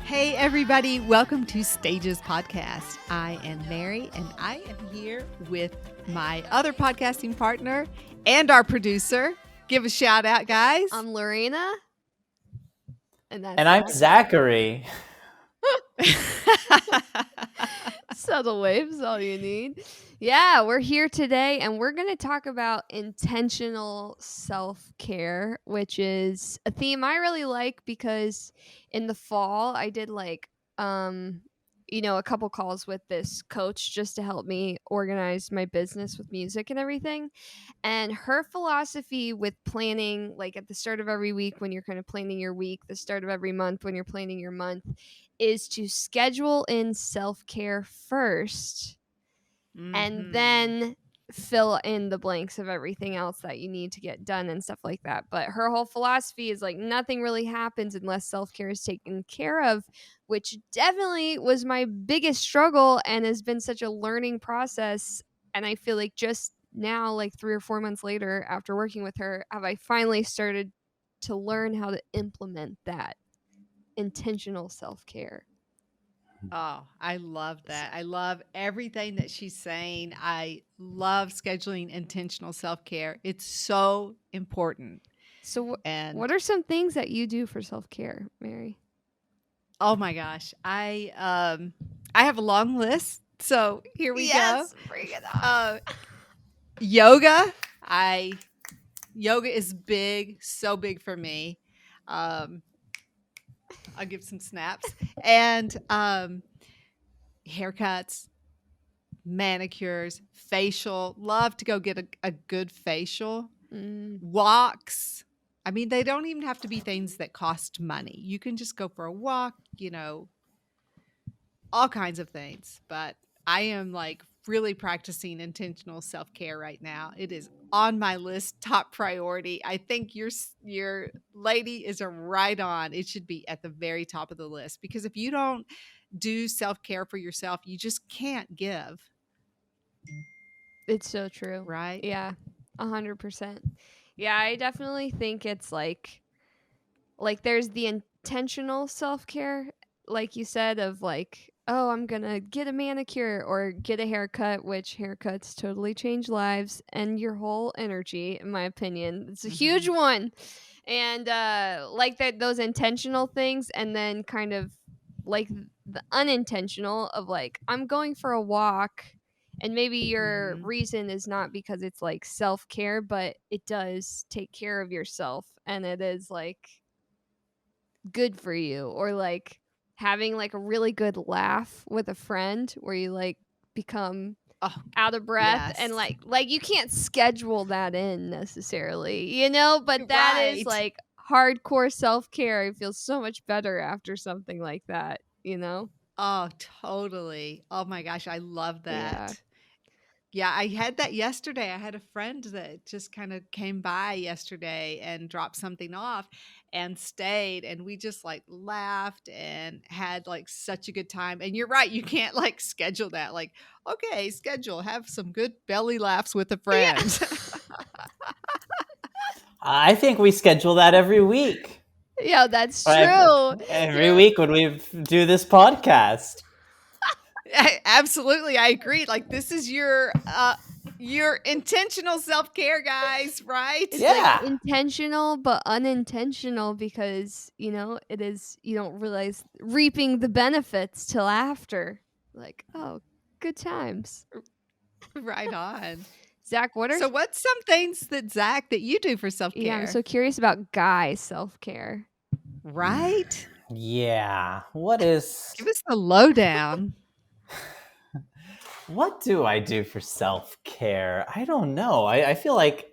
Hey, everybody. Welcome to Stages Podcast. I am Mary, and I am here with my other podcasting partner and our producer. Give a shout out, guys. I'm Lorena. And I'm Zachary. Subtle waves, all you need. Yeah, we're here today, and we're going to talk about intentional self-care, which is a theme I really like because in the fall I did a couple calls with this coach just to help me organize my business with music and everything. And her philosophy with planning, like at the start of every week when you're kind of planning your week, the start of every month when you're planning your month, is to schedule in self-care first and then fill in the blanks of everything else that you need to get done and stuff like that. But her whole philosophy is like nothing really happens unless self-care is taken care of, which definitely was my biggest struggle and has been such a learning process. And I feel like just now, like 3 or 4 months later after working with her, have I finally started to learn how to implement that intentional self-care. Oh, I love that. I love everything that she's saying. I love scheduling intentional self-care. It's so important. So what are some things that you do for self-care, Mary? Oh my gosh. I have a long list. So here we go. Bring it on. Yoga. Yoga is big, so big for me. I'll give some snaps. And haircuts, manicures, facial. Love to go get a good facial. Walks. I mean, they don't even have to be things that cost money. You can just go for a walk, all kinds of things. But I am like really practicing intentional self-care right now. It is on my list, top priority. I think your lady is right on. It should be at the very top of the list because if you don't do self-care for yourself, you just can't give. It's so true. Right? Yeah, 100%. Yeah, I definitely think it's like there's the intentional self-care, like you said, of like, oh, I'm gonna get a manicure or get a haircut, which haircuts totally change lives and your whole energy, in my opinion. It's a huge one. And like those intentional things, and then kind of like the unintentional of like, I'm going for a walk, and maybe your reason is not because it's like self-care, but it does take care of yourself and it is like good for you, or like having like a really good laugh with a friend where you like become out of breath. Yes. And like you can't schedule that in necessarily, but that is like hardcore self-care. I feel so much better after something like that. Oh, totally. Oh my gosh, I love that. Yeah, I had that yesterday. I had a friend that just kind of came by yesterday and dropped something off and stayed, and we just like laughed and had like such a good time. And you're right, you can't like schedule that. Like, okay, have some good belly laughs with a friend. I think we schedule that every week. Yeah, that's true. Every week when we do this podcast. Absolutely, I agree. Like this is your intentional self-care, guys, right? It's like intentional but unintentional because, it is, you don't realize reaping the benefits till after. Like, oh, good times. Right on. Zach, what's some things that you do for self-care? Yeah, I'm so curious about guy self-care. Right? Yeah. Give us the lowdown. What do I do for self-care? I don't know. I feel like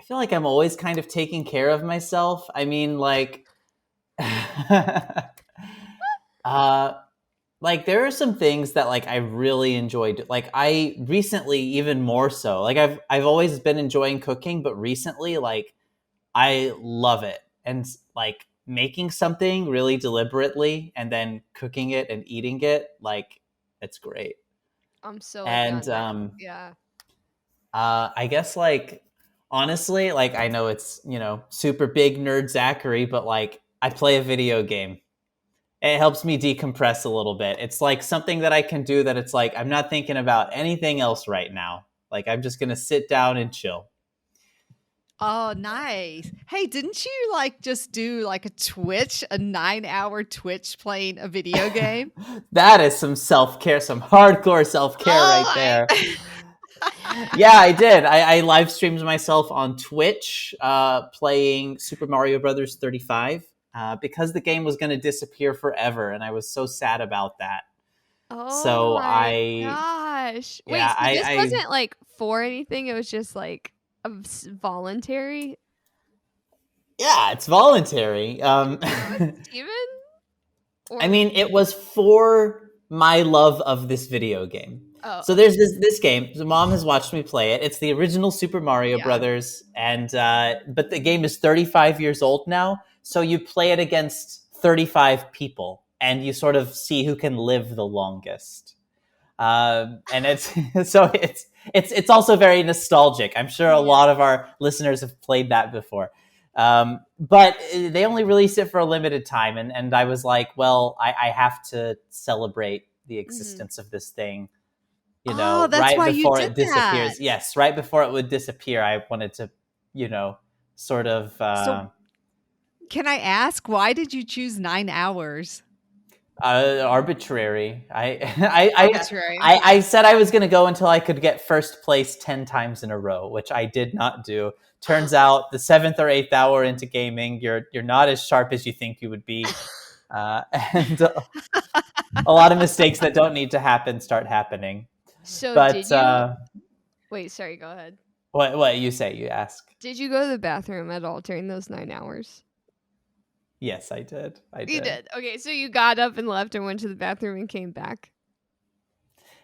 I'm always kind of taking care of myself. I mean, like like there are some things that like I really enjoyed. Like I recently even more so. Like I've always been enjoying cooking, but recently like I love it. And like making something really deliberately and then cooking it and eating it, like it's great. I'm so yeah. I guess like honestly, like I know it's, super big nerd Zachary, but like I play a video game. It helps me decompress a little bit. It's like something that I can do that it's like, I'm not thinking about anything else right now. Like, I'm just going to sit down and chill. Oh, nice. Hey, didn't you like just do like a 9-hour Twitch playing a video game? That is some self-care, some hardcore self-care right there. Yeah, I did. I live streamed myself on Twitch playing Super Mario Brothers 35 because the game was going to disappear forever, and I was so sad about that. Oh So my gosh. Wait, Yeah, so this wasn't like for anything, it was just like voluntary? Yeah, it's voluntary. Steven? I mean, it was for my love of this video game. Oh. So there's this game. So Mom has watched me play it. It's the original Super Mario Brothers, and but the game is 35 years old now. So you play it against 35 people, and you sort of see who can live the longest. And it's so it's also very nostalgic. I'm sure a lot of our listeners have played that before. But they only released it for a limited time, and I was like, well, I have to celebrate the existence of this thing. You know, that's right before it That. disappears. Yes, right before it would disappear, I wanted to, sort of. So, can I ask, why did you choose 9 hours? Arbitrary. Arbitrary. I said I was going to go until I could get first place 10 times in a row, which I did not do. Turns out the 7th or 8th hour into gaming, you're not as sharp as you think you would be. And a lot of mistakes that don't need to happen start happening. So but, did you... Wait, sorry, go ahead. What you say? You ask. Did you go to the bathroom at all during those 9 hours? Yes, I did. You did. Okay, so you got up and left and went to the bathroom and came back.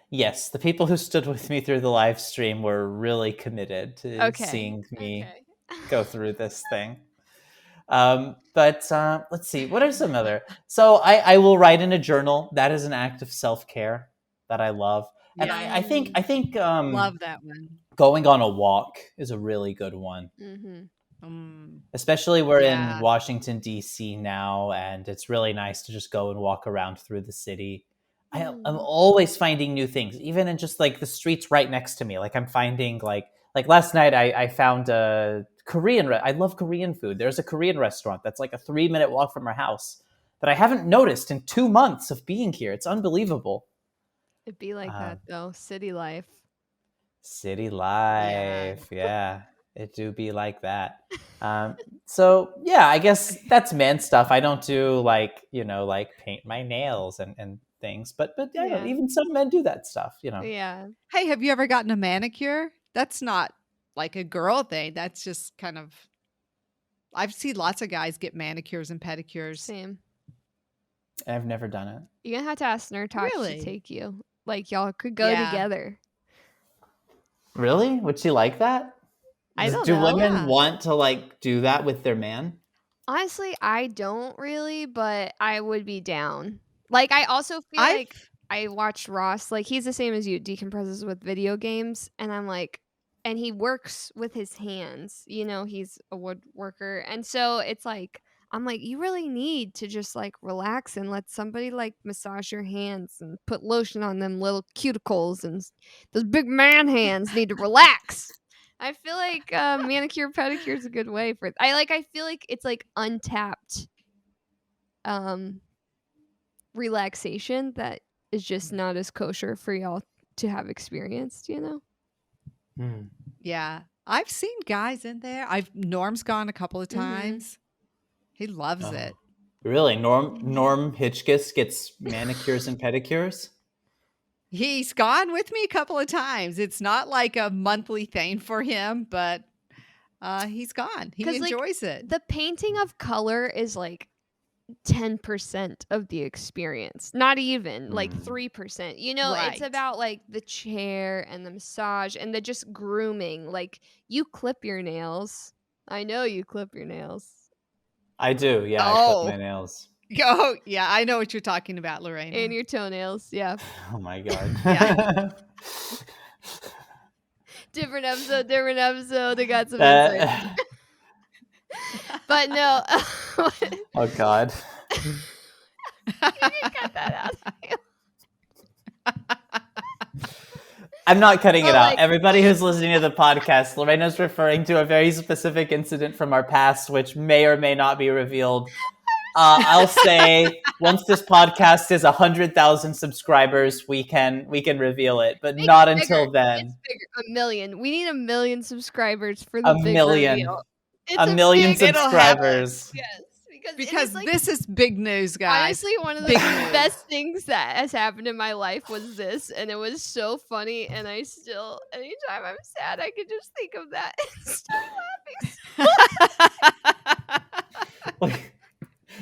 Yes, the people who stood with me through the live stream were really committed to seeing me go through this thing. But let's see, what are some other? So I will write in a journal. That is an act of self-care that I love. And I think love that one. Going on a walk is a really good one. Especially we're in Washington, D.C. now, and it's really nice to just go and walk around through the city. I'm always finding new things, even in just like the streets right next to me. Like I'm finding like last night I found a Korean. I love Korean food. There's a Korean restaurant that's like a 3-minute walk from our house that I haven't noticed in 2 months of being here. It's unbelievable. It'd be like that though. City life. Yeah. It do be like that. So yeah, I guess that's man stuff. I don't do like paint my nails and things, but even some men do that stuff, Yeah. Hey, have you ever gotten a manicure? That's not like a girl thing. That's just kind of, I've seen lots of guys get manicures and pedicures. Same. I've never done it. You're gonna have to ask Nurtox to take you. Like y'all could go together. Really? Would she like that? I don't know. Do know. women want to like do that with their man? Honestly, I don't really, but I would be down. Like I also feel like I watched Ross, like he's the same as you, decompresses with video games, and I'm like, and he works with his hands, he's a woodworker, and so it's like I'm like, you really need to just like relax and let somebody like massage your hands and put lotion on them little cuticles, and those big man hands need to relax. I feel like manicure pedicure is a good way for I feel like it's like untapped relaxation that is just not as kosher for y'all to have experienced, Yeah, I've seen guys in there. Norm's gone a couple of times. He loves it. Really? Norm Hitchkiss gets manicures and pedicures? He's gone with me a couple of times. It's not like a monthly thing for him, but he's gone. He enjoys it. The painting of color is like 10% of the experience. Not even like 3%. It's about like the chair and the massage and the just grooming. Like you clip your nails. I know you clip your nails. I do. Yeah, I clip my nails. Oh, yeah. I know what you're talking about, Lorena. And your toenails. Yeah. Oh my God. Different episode. I got some insights. But no. Oh God. You can cut that out. I'm not cutting it But, out. like- Everybody who's listening to the podcast, Lorena's referring to a very specific incident from our past, which may or may not be revealed. I'll say once this podcast is 100,000 subscribers, we can reveal it, but Make not it until bigger. then. It's bigger. 1 million. We need 1 million subscribers for the A big million. reveal. It's A million big- It'll happen. subscribers. Yes, Because it's like, this is big news, guys. honestly, one of the Big news. best things that has happened in my life was this, and it was so funny. And I still, anytime I'm sad, I can just think of that and start laughing.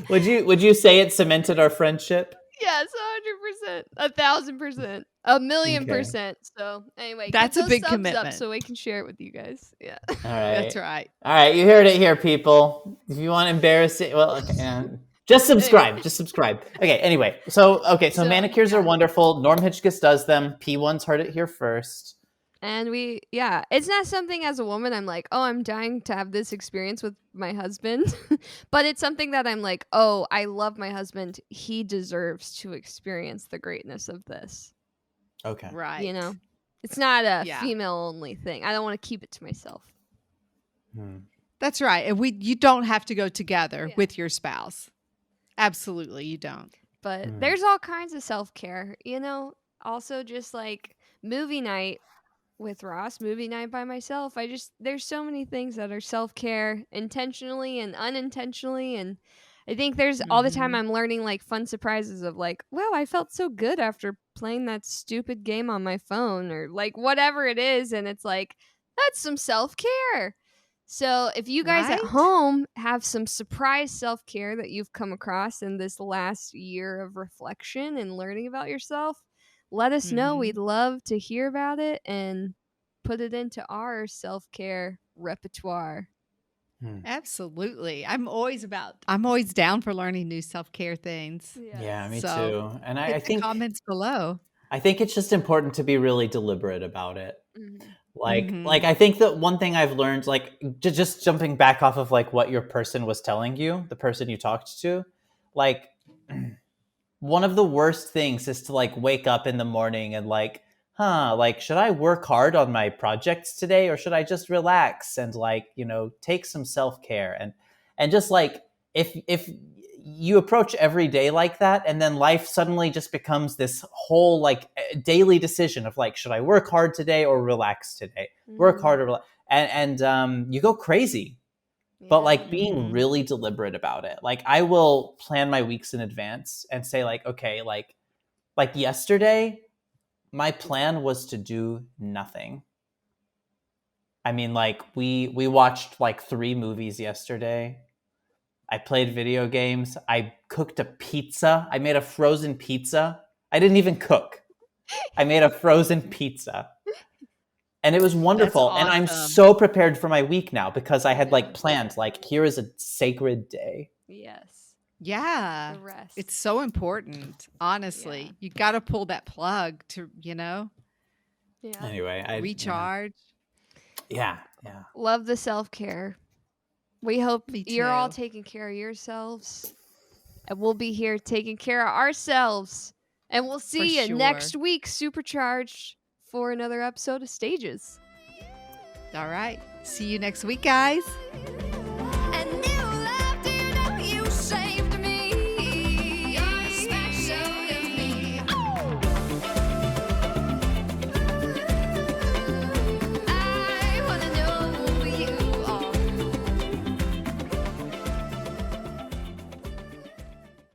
Would you say it cemented our friendship? Yes, 100%, 1,000%, 1,000,000%. So anyway, That's give a those big thumbs up commitment. so we can share it with you guys. Yeah. All right. That's right. All right, you heard it here, people. If you want to embarrass it, well, okay, just subscribe. Anyway. Just subscribe. Okay. Anyway, so manicures are wonderful. Norm Hitchkiss does them. P1's heard it here first. And it's not something as a woman I'm like, oh, I'm dying to have this experience with my husband. But it's something that I'm like, oh, I love my husband. He deserves to experience the greatness of this. Okay. Right. You know, it's not a Yeah. female only thing. I don't want to keep it to myself. That's right. And you don't have to go together Yeah. with your spouse. Absolutely, you don't. But there's all kinds of self-care, you know, also just like movie night with Ross, movie night by myself. There's so many things that are self-care intentionally and unintentionally. And I think there's all the time I'm learning like fun surprises of like, wow, I felt so good after playing that stupid game on my phone or like whatever it is. And it's like, that's some self-care. So if you guys at Right? home have some surprise self-care that you've come across in this last year of reflection and learning about yourself, let us know. We'd love to hear about it and put it into our self-care repertoire. Absolutely. I'm always down for learning new self-care things. Yeah, me So, too. And I Hit the think comments below. I think it's just important to be really deliberate about it. Mhm. Like I think that one thing I've learned, like just jumping back off of like what your person was telling you, the person you talked to, like one of the worst things is to like wake up in the morning and like, like should I work hard on my projects today or should I just relax and like, take some self-care and just like if you approach every day like that and then life suddenly just becomes this whole like daily decision of like, should I work hard today or relax today? Work hard or relax. And you go crazy. But like being really deliberate about it. Like I will plan my weeks in advance and say like, okay, like yesterday, my plan was to do nothing. I mean, like we watched like 3 movies yesterday. I played video games. I cooked a pizza. I made a frozen pizza. I didn't even cook. I made a frozen pizza. And it was wonderful. That's And I'm awesome. so prepared for my week now because I had like planned, like, here is a sacred day. Yes. Yeah. The rest. It's so important. Honestly, Yeah. you got to pull that plug to, Yeah. Anyway, I recharge. Yeah. Love the self-care. We hope Me you're all too. taking care of yourselves. And we'll be here taking care of ourselves. And we'll see you sure. next week, supercharged, for another episode of Stages. All right. See you next week, guys.